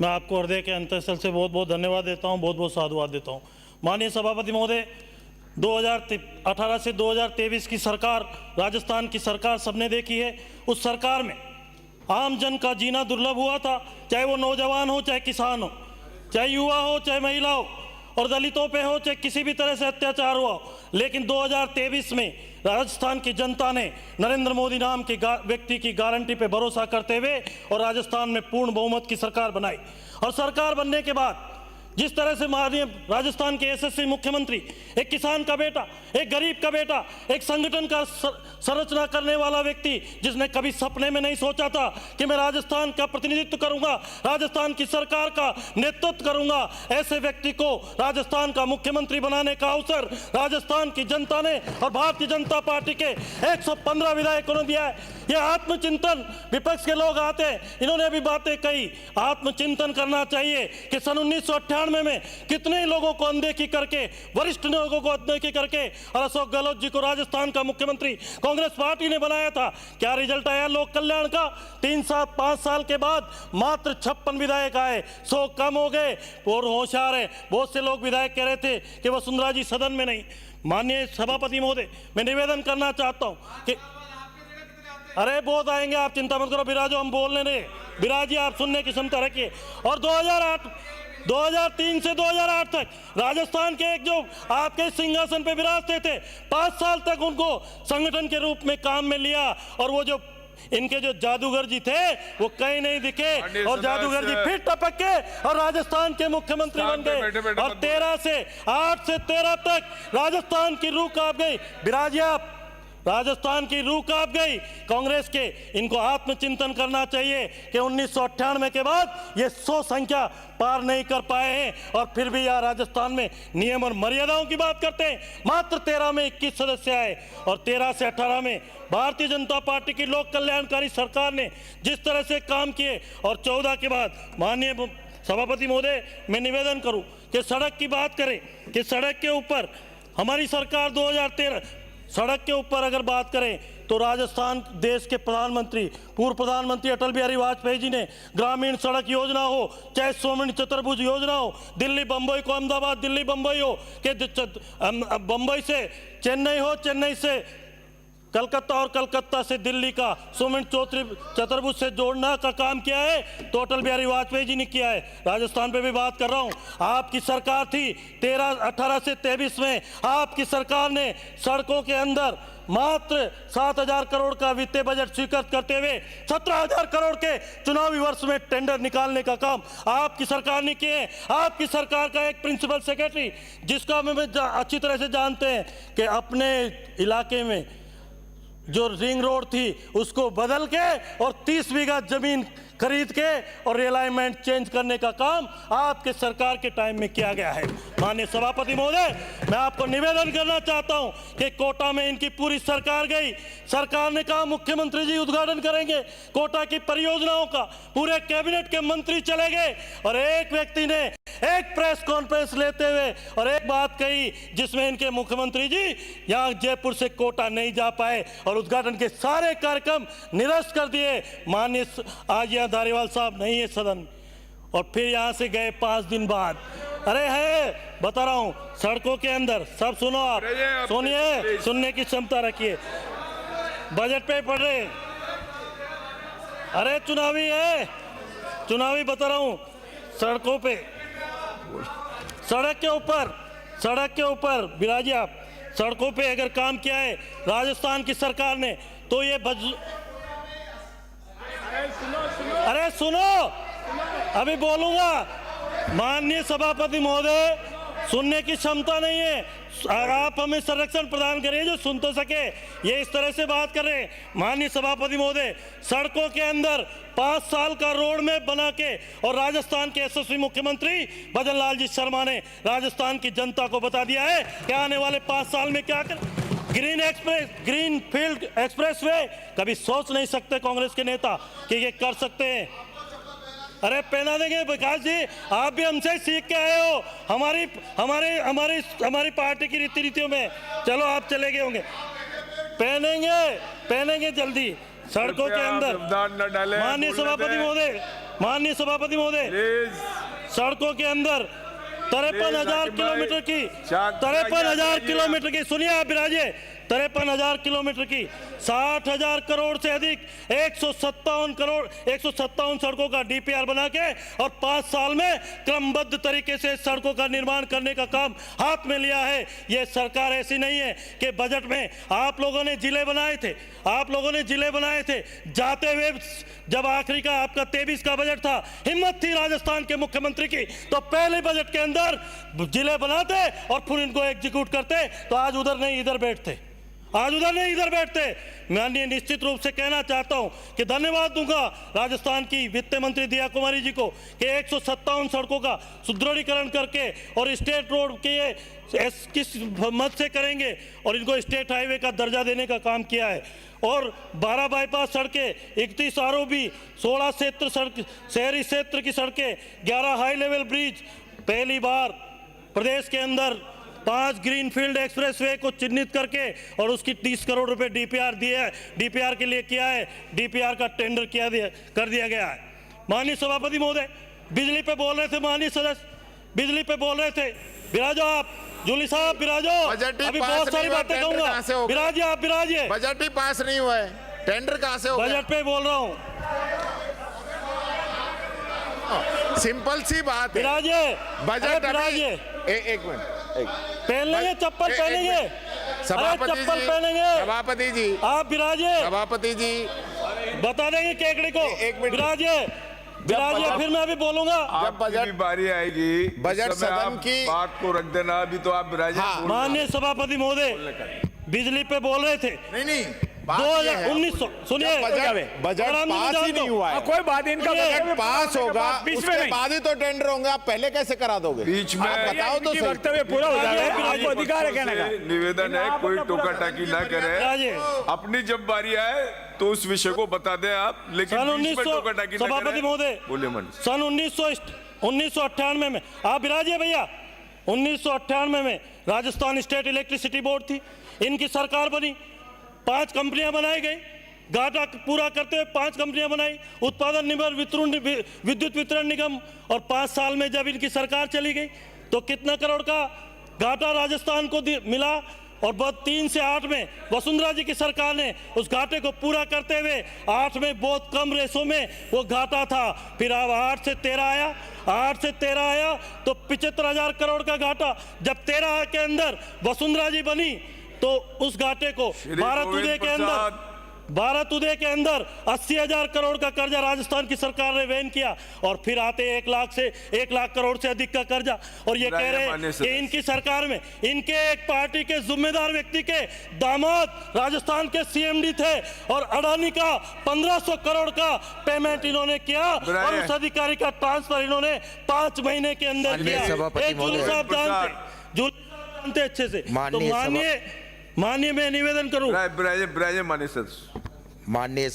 मैं आपको हृदय के अंतस्थल से बहुत बहुत धन्यवाद देता हूं, बहुत बहुत साधुवाद देता हूं। माननीय सभापति महोदय, 2018 से 2023 की सरकार, राजस्थान की सरकार सबने देखी है। उस सरकार में आम जन का जीना दुर्लभ हुआ था, चाहे वो नौजवान हो, चाहे किसान हो, चाहे युवा हो, चाहे महिला हो, और दलितों पे हो, चाहे किसी भी तरह से अत्याचार हुआ हो। लेकिन 2023 में राजस्थान की जनता ने नरेंद्र मोदी नाम के व्यक्ति की गारंटी पे भरोसा करते हुए और राजस्थान में पूर्ण बहुमत की सरकार बनाई। और सरकार बनने के बाद जिस तरह से माननीय राजस्थान के यशस्वी मुख्यमंत्री, एक किसान का बेटा, एक गरीब का बेटा, एक संगठन का संरचना करने वाला व्यक्ति, जिसने कभी सपने में नहीं सोचा था कि मैं राजस्थान का प्रतिनिधित्व करूंगा, राजस्थान की सरकार का नेतृत्व करूंगा, ऐसे व्यक्ति को राजस्थान का मुख्यमंत्री बनाने का अवसर राजस्थान की जनता ने और भारतीय जनता पार्टी के 115 विधायकों ने दिया है। यह आत्मचिंतन, विपक्ष के लोग आते हैं, इन्होंने भी बातें कही, आत्मचिंतन करना चाहिए कि सन 1998 में कितने ही लोगों को अनदेखी करके, वरिष्ठ लोगों को अनदेखी करके और अशोक गहलोत जी को राजस्थान का मुख्यमंत्री कांग्रेस पार्टी ने बनाया था। क्या रिजल्ट आया लोक कल्याण का? 5 साल के बाद मात्र 56 विधायक आए, 100 कम हो गए। और होशियार है, बहुत से लोग विधायक कह रहे थे कि वसुंधरा जी सदन में नहीं। माननीय सभापति महोदय, मैं निवेदन करना चाहता हूं कि अरे बहुत आएंगे, आप चिंता मत करो, बिराजो, हम बोलने दें। बिराजी, आप सुनने की क्षमता रखिए। और 2003 से 2008 तक राजस्थान के एक जो आपके सिंहासन पे विराजते थे, 5 साल तक उनको संगठन के रूप में काम में लिया। और वो जो इनके जो जादूगर जी थे वो कहीं नहीं दिखे, और जादूगर जी फिर टपक के और राजस्थान के मुख्यमंत्री बन गए। और 8 से 13 तक राजस्थान की रूह कांप गई। बिराजी, आप, राजस्थान की रूह कांप गई कांग्रेस के। इनको आत्मचिंतन करना चाहिए कि 1998 के बाद ये 100 संख्या पार नहीं कर पाए हैं, और फिर भी यहाँ राजस्थान में नियम और मर्यादाओं की बात करते हैं। मात्र 13 में 21 सदस्य आए, और 13 से 18 में भारतीय जनता पार्टी की लोक कल्याणकारी सरकार ने जिस तरह से काम किए, और 14 के बाद माननीय सभापति महोदय, मैं निवेदन करूं कि सड़क की बात करें कि सड़क के ऊपर हमारी सरकार 2013 सड़क के ऊपर अगर बात करें तो राजस्थान देश के प्रधानमंत्री, पूर्व प्रधानमंत्री अटल बिहारी वाजपेयी जी ने ग्रामीण सड़क योजना हो, चाहे सोमनी चतुर्भुज योजना हो, दिल्ली बम्बई को अहमदाबाद, दिल्ली बम्बई हो, कि बम्बई से चेन्नई हो, चेन्नई से कलकत्ता और कलकत्ता से दिल्ली का सोमन चतुर्भुज से जोड़ना का काम किया है तो अटल बिहारी वाजपेयी जी ने किया है। राजस्थान पे भी बात कर रहा हूँ, आपकी सरकार थी 18 से 23 में, आपकी सरकार ने सड़कों के अंदर मात्र 7,000 करोड़ का वित्तीय बजट स्वीकृत करते हुए 17,000 करोड़ के चुनावी वर्ष में टेंडर निकालने का काम आपकी सरकार ने किए। आपकी सरकार का एक प्रिंसिपल सेक्रेटरी, जिसका हमें अच्छी तरह से जानते हैं कि अपने इलाके में जो रिंग रोड थी उसको बदल के और 30 बीघा जमीन खरीद के और रिलाइनमेंट चेंज करने का काम आपके सरकार के टाइम में किया गया है। माननीय सभापति महोदय, मैं आपको निवेदन करना चाहता हूं कि कोटा में इनकी पूरी सरकार गई, सरकार ने कहा मुख्यमंत्री जी उद्घाटन करेंगे कोटा की परियोजनाओं का, पूरे कैबिनेट के मंत्री चले गए, और एक व्यक्ति ने एक प्रेस कॉन्फ्रेंस लेते हुए और एक बात कही जिसमें इनके मुख्यमंत्री जी यहाँ जयपुर से कोटा नहीं जा पाए और उद्घाटन के सारे कार्यक्रम निरस्त कर दिए। माननीय आज यहाँ धारीवाल साहब नहीं है सदन, और फिर यहाँ से गए 5 दिन बाद। अरे है, बता रहा हूँ, सड़कों के अंदर सब सुनो, आप सुनिए, सुनने की क्षमता रखिए, बजट पे पढ़ रहे, अरे चुनावी है, चुनावी बता रहा हूँ, सड़कों पे, सड़क के ऊपर बिराजी, आप, सड़कों पे अगर काम किया है राजस्थान की सरकार ने तो ये अरे सुनो, अभी बोलूंगा। माननीय सभापति महोदय, सुनने की क्षमता नहीं है, आप हमें संरक्षण प्रदान करिए जो सुन तो सके। ये इस तरह से बात कर रहे हैं। माननीय सभापति महोदय, सड़कों के अंदर 5 साल का रोड मैप बना के और राजस्थान के यशस्वी मुख्यमंत्री भजन लाल जी शर्मा ने राजस्थान की जनता को बता दिया है कि आने वाले 5 साल में क्या कर। ग्रीन फील्ड एक्सप्रेसवे कभी सोच नहीं सकते कांग्रेस के नेता कि ये कर सकते हैं। अरे पहना देंगे विकास जी, आप भी हमसे सीख के आए हो, हमारी पार्टी की रीति नीतियों में। चलो आप चले गए होंगे, पहनेंगे जल्दी सड़कों के अंदर। माननीय सभापति महोदय, माननीय सभापति महोदय, प्लीज सड़कों के अंदर 53,000 किलोमीटर की 53,000 किलोमीटर की, सुनिए आप विराजिए, 53,000 किलोमीटर की 60,000 करोड़ से अधिक 157 सड़कों का डीपीआर बना के और 5 साल में क्रमबद्ध तरीके से सड़कों का निर्माण करने का काम हाथ में लिया है। ये सरकार ऐसी नहीं है कि बजट में आप लोगों ने जिले बनाए थे, जाते हुए जब आखिरी का आपका 23 का बजट था, हिम्मत थी राजस्थान के मुख्यमंत्री की तो पहले बजट के अंदर जिले बनाते और फिर इनको एग्जीक्यूट करते, तो आज उधर नहीं इधर बैठते। मैं निश्चित रूप से कहना चाहता हूं कि धन्यवाद दूंगा राजस्थान की वित्त मंत्री दिया कुमारी जी को कि 157 सड़कों का सुदृढ़ीकरण करके और स्टेट रोड के ये किस मद से करेंगे और इनको स्टेट हाईवे का दर्जा देने का काम किया है। और 12 बाईपास सड़कें, 31 आरओबी, 16 क्षेत्र सड़क, शहरी क्षेत्र की सड़कें, 11 हाई लेवल ब्रिज, पहली बार प्रदेश के अंदर 5 ग्रीनफील्ड एक्सप्रेसवे को चिन्हित करके और उसकी 30 करोड़ रुपए डीपीआर दिए है, डीपीआर के लिए किया है, डीपीआर का टेंडर कर दिया गया है। माननीय सभापति महोदय, बिजली पे बोल रहे थे माननीय सदस्य, बिजली पे बोल रहे थे, विराजो आप, जूली साहब विराजो, अभी बहुत सारी बातें कहूंगा, विराजिए। बजट ही पास नहीं हुआ है, टेंडर कहां से होगा? बजट पे बोल रहा हूँ, सिंपल सी बात है, विराजिए, बजट विराजिए, एक मिनट, पहनेंगे चप्पल, पहनेंगे सभापति जी, आप विराजिए, सभापति जी बता देंगे केकड़ी को, एक मिनट विराजिए, फिर मैं अभी बोलूंगा। जब बजट बारी आएगी, बजट सदन की बात को रख देना, अभी तो आप विराजिए। माननीय सभापति महोदय, बिजली पे बोल रहे थे, नहीं 2019 सुनिए, बजट पास ही नहीं हुआ है, कोई बात, इनका बजट पास होगा उसके बाद ही तो टेंडर होंगे, आप पहले कैसे करा दोगे? बीच में आप बताओ तो सही। वक्तव्य पूरा हो जाए, आपको अधिकार है कहने का। निवेदन है, कोई टोका टाकी ना करे, अपनी जब बारी आए तो उस विषय को बता दें आप, लेकिन बीच में टोका टाकी ना सभापति महोदय, बोले मन सन 1998 में आप विराजिए भैया, 1998 में राजस्थान स्टेट इलेक्ट्रिसिटी बोर्ड थी, इनकी सरकार बनी, 5 कंपनियां बनाई गई, घाटा पूरा करते हुए 5 कंपनियां बनाई, उत्पादन निगम, विद्युत वितरण निगम, और 5 साल में जब इनकी सरकार चली गई तो कितना करोड़ का घाटा राजस्थान को मिला, और 3 से 8 में वसुंधरा जी की सरकार ने उस घाटे को पूरा करते हुए 8 में बहुत कम रेशों में वो घाटा था, फिर अब 8 से 13 आया तो 75,000 करोड़ का घाटा। जब 13 के अंदर वसुंधरा जी बनी तो उस घाटे को भारत उदय के अंदर 80,000 करोड़ का कर्जा राजस्थान की सरकार ने वहन किया, और फिर आते 1 लाख करोड़ से अधिक का कर्जा, और ये कह रहे हैं कि इनकी सरकार में इनके एक पार्टी के जिम्मेदार व्यक्ति के दामाद राजस्थान के सीएमडी थे, और अडानी का 1500 करोड़ का पेमेंट इन्होंने किया और उस अधिकारी का ट्रांसफर इन्होंने 5 महीने के अंदर किया। जूली साहब जानते अच्छे से, तो माननीय मैं निवेदन करूं, माननीय